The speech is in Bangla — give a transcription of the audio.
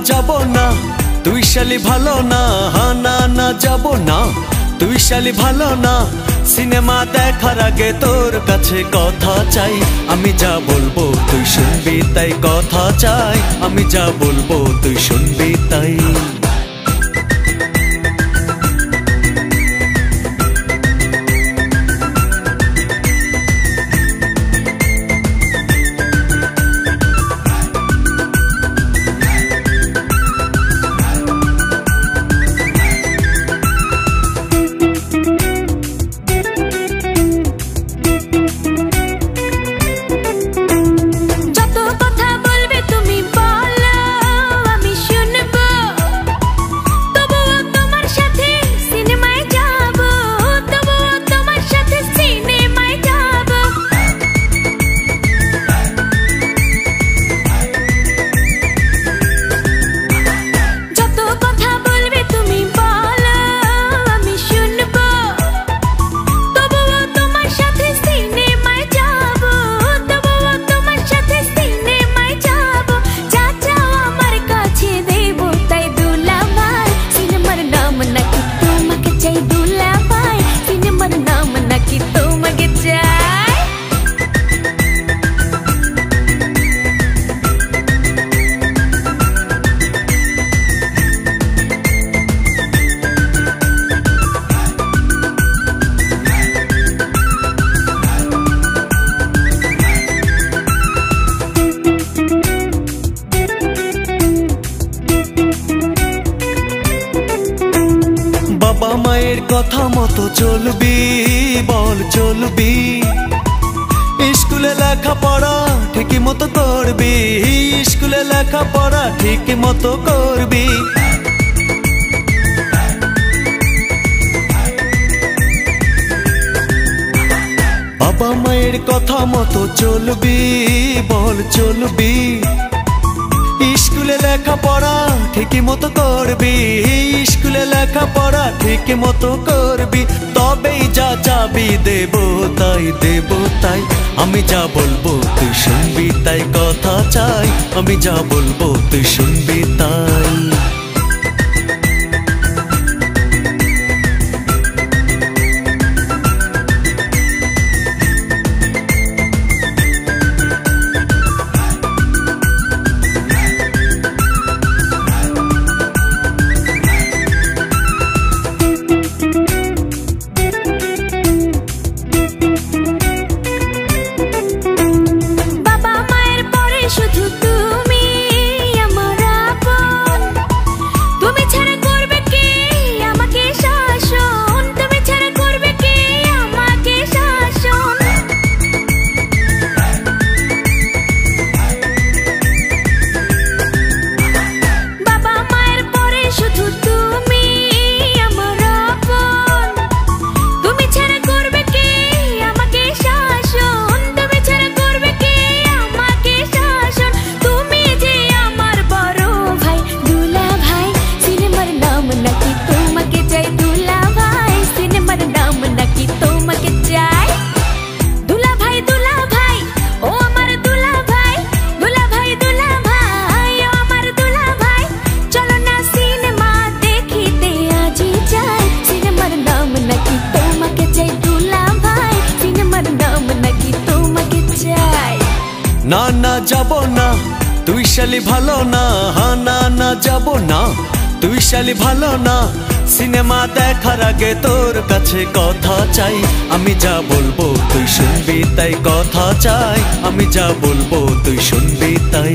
যাব না তুই শালি ভালো না, না না যাব না তুই শালি ভালো না। সিনেমা দেখার আগে তোর কাছে কথা চাই, আমি যা বলবো তুই শুনবি তাই কথা চাই, আমি যা বলবো তুই শুনবি তাই। বাবা মায়ের কথা মতো চলবি, বল চলবি, স্কুলে লেখাপড়া ঠিকই মতো করবি, স্কুলে লেখাপড়া ঠিকই মতো করবি। বাবা মায়ের কথা মতো চলবি, বল চলবি, স্কুলে লেখাপড়া ঠিকই মতো করবি, স্কুলে লেখাপড়া ঠিকই মতো করবি, তবেই যা চাবি দেব তাই দেব তাই, আমি যা বলবো তুই শুনবি তাই কথা চাই, আমি যা বলবো তুই শুনবি তাই। না না যাব না তুই শালি ভালো না, না না যাব না তুই শালি ভালো না। সিনেমা দেখার আগে তোর কাছে কথা চাই, আমি যা বলবো তুই শুনবি তাই কথা চাই, আমি যা বলবো তুই শুনবি তাই।